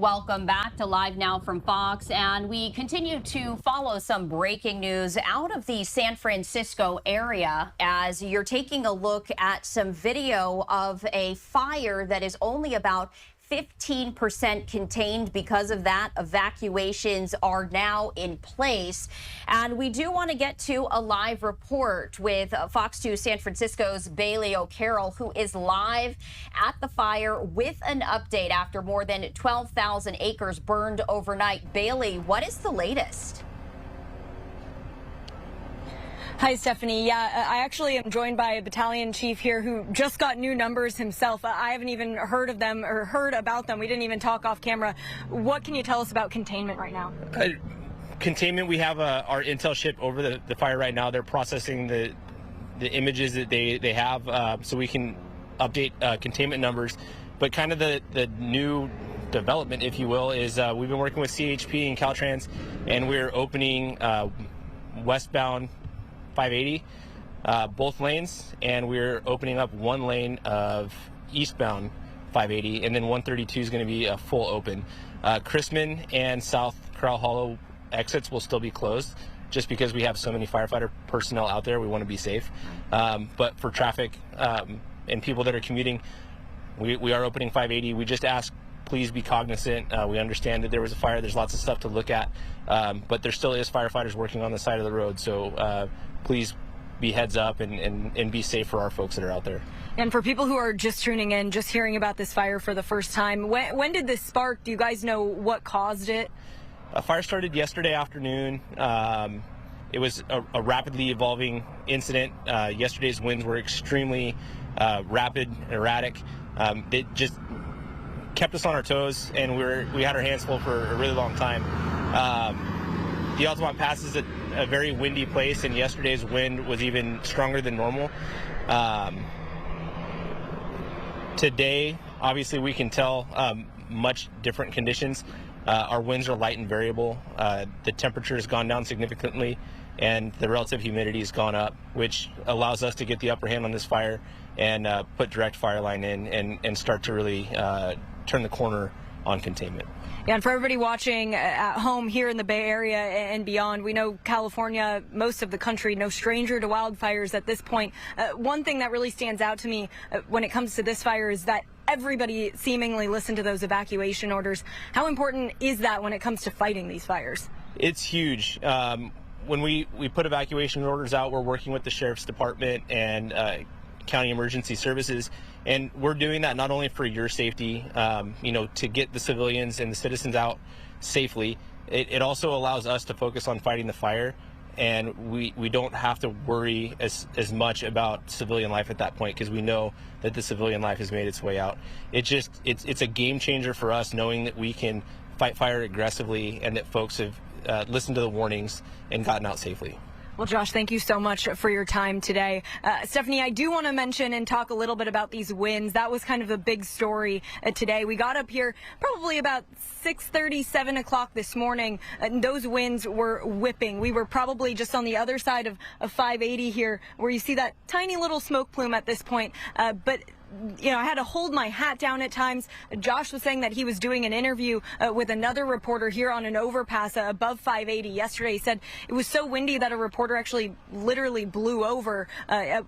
Welcome back to Live Now from Fox, and we continue to follow some breaking news out of the San Francisco area as you're taking a look at some video of a fire that is only about 15% contained. Because of that, evacuations are now in place. And we do want to get to a live report with Fox 2 San Francisco's Bailey O'Carroll, who is live at the fire with an update after more than 12,000 acres burned overnight. Bailey, what is the latest? Hi, Stephanie. Yeah, I actually am joined by a battalion chief here who just got new numbers himself. I haven't even heard of them or heard about them. We didn't even talk off camera. What can you tell us about containment right now? Containment, we have our intel ship over the fire right now. They're processing the images that they have so we can update containment numbers. But kind of the new development, if you will, is we've been working with CHP and Caltrans, and we're opening westbound 580, both lanes, and we're opening up one lane of eastbound 580, and then 132 is going to be a full open. Chrisman and South Corral Hollow exits will still be closed just because we have so many firefighter personnel out there. We want to be safe. But for traffic and people that are commuting, we are opening 580. We just ask, please be cognizant. We understand that there was a fire. There's lots of stuff to look at, but there still is firefighters working on the side of the road. So please be heads up and be safe for our folks that are out there. And for people who are just tuning in, just hearing about this fire for the first time, when did this spark? Do you guys know what caused it? A fire started yesterday afternoon. It was a rapidly evolving incident. Yesterday's winds were extremely rapid, erratic. It just kept us on our toes, and we had our hands full for a really long time. The Altamont Pass is a very windy place, and yesterday's wind was even stronger than normal. Today, obviously, we can tell much different conditions. Our winds are light and variable. The temperature has gone down significantly, and the relative humidity has gone up, which allows us to get the upper hand on this fire and put direct fire line in and start to really turn the corner on containment. Yeah, and for everybody watching at home here in the Bay Area and beyond, we know California, most of the country, no stranger to wildfires at this point. One thing that really stands out to me when it comes to this fire is that everybody seemingly listened to those evacuation orders. How important is that when it comes to fighting these fires? It's huge. When we put evacuation orders out, we're working with the Sheriff's Department and County Emergency Services, and we're doing that not only for your safety, to get the civilians and the citizens out safely. It also allows us to focus on fighting the fire, and we don't have to worry as much about civilian life at that point, because we know that the civilian life has made its way out. It's a game changer for us, knowing that we can fight fire aggressively and that folks have listened to the warnings and gotten out safely. Well, Josh, thank you so much for your time today. Stephanie, I do want to mention and talk a little bit about these winds. That was kind of a big story today. We got up here probably about 6:30, 7 o'clock this morning, and those winds were whipping. We were probably just on the other side of 580 here, where you see that tiny little smoke plume at this point. But I had to hold my hat down at times. Josh was saying that he was doing an interview with another reporter here on an overpass above 580 yesterday. He said it was so windy that a reporter actually literally blew over.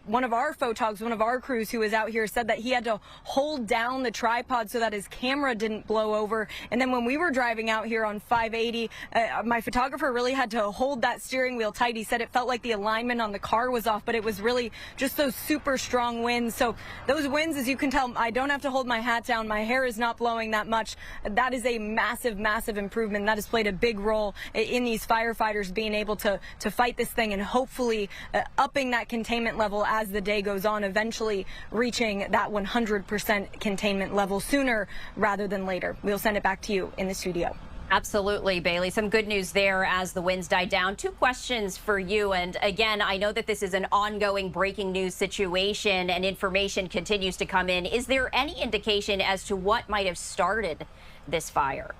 One of our photogs, one of our crews who was out here, said that he had to hold down the tripod so that his camera didn't blow over. And then when we were driving out here on 580, my photographer really had to hold that steering wheel tight. He said it felt like the alignment on the car was off, but it was really just those super strong winds. So those winds, as you can tell, I don't have to hold my hat down. My hair is not blowing that much. That is a massive, massive improvement. That has played a big role in these firefighters being able to fight this thing, and hopefully upping that containment level as the day goes on, eventually reaching that 100% containment level sooner rather than later. We'll send it back to you in the studio. Absolutely, Bailey. Some good news there as the winds died down. Two questions for you. And again, I know that this is an ongoing breaking news situation and information continues to come in. Is there any indication as to what might have started this fire?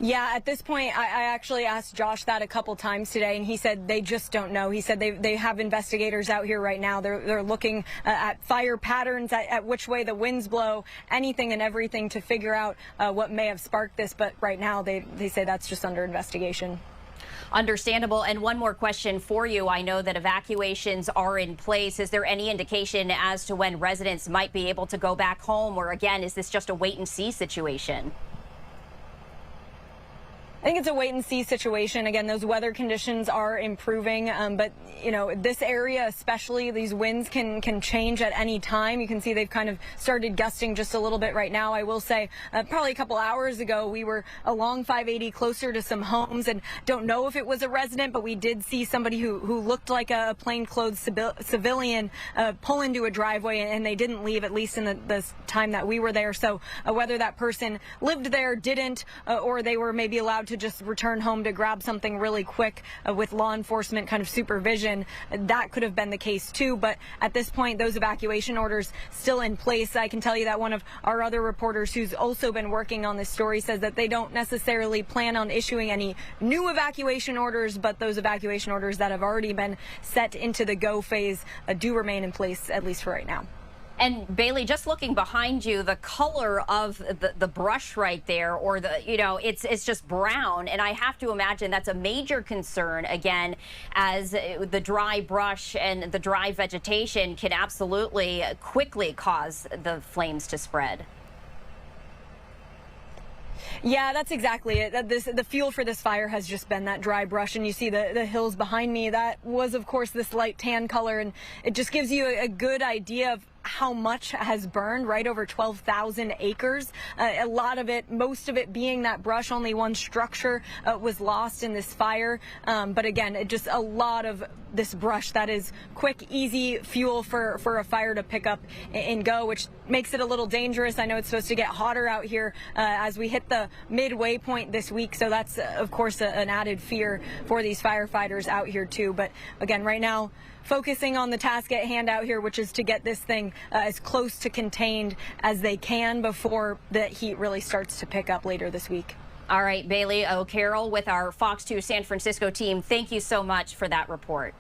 Yeah, at this point, I actually asked Josh that a couple times today, and he said they just don't know. He said they have investigators out here right now. They're looking at fire patterns, at which way the winds blow, anything and everything to figure out what may have sparked this. But right now, they say that's just under investigation. Understandable. And one more question for you. I know that evacuations are in place. Is there any indication as to when residents might be able to go back home, or again, is this just a wait and see situation? I think it's a wait and see situation. Again, those weather conditions are improving, but you know, this area especially, these winds can change at any time. You can see they've kind of started gusting just a little bit right now. I will say probably a couple hours ago we were along 580 closer to some homes, and don't know if it was a resident, but we did see somebody who looked like a plainclothes civilian pull into a driveway, and they didn't leave, at least in the time that we were there. So whether that person lived there, didn't, or they were maybe allowed to just return home to grab something really quick with law enforcement kind of supervision, that could have been the case too. But at this point, those evacuation orders still in place. I can tell you that one of our other reporters who's also been working on this story says that they don't necessarily plan on issuing any new evacuation orders, but those evacuation orders that have already been set into the go phase do remain in place, at least for right now. And Bailey, just looking behind you, the color of the brush right there, or it's just brown. And I have to imagine that's a major concern, again, as the dry brush and the dry vegetation can absolutely quickly cause the flames to spread. Yeah, that's exactly it. The fuel for this fire has just been that dry brush, and you see the hills behind me. That was, of course, this light tan color, and it just gives you a good idea of how much has burned. Right over 12,000 acres. A lot of it, most of it being that brush. Only one structure was lost in this fire. But again, just a lot of this brush that is quick, easy fuel for a fire to pick up and go, which makes it a little dangerous. I know it's supposed to get hotter out here as we hit the midway point this week. So that's, of course, an added fear for these firefighters out here, too. But again, right now, focusing on the task at hand out here, which is to get this thing as close to contained as they can before the heat really starts to pick up later this week. All right, Bailey O'Carroll with our Fox 2 San Francisco team, thank you so much for that report.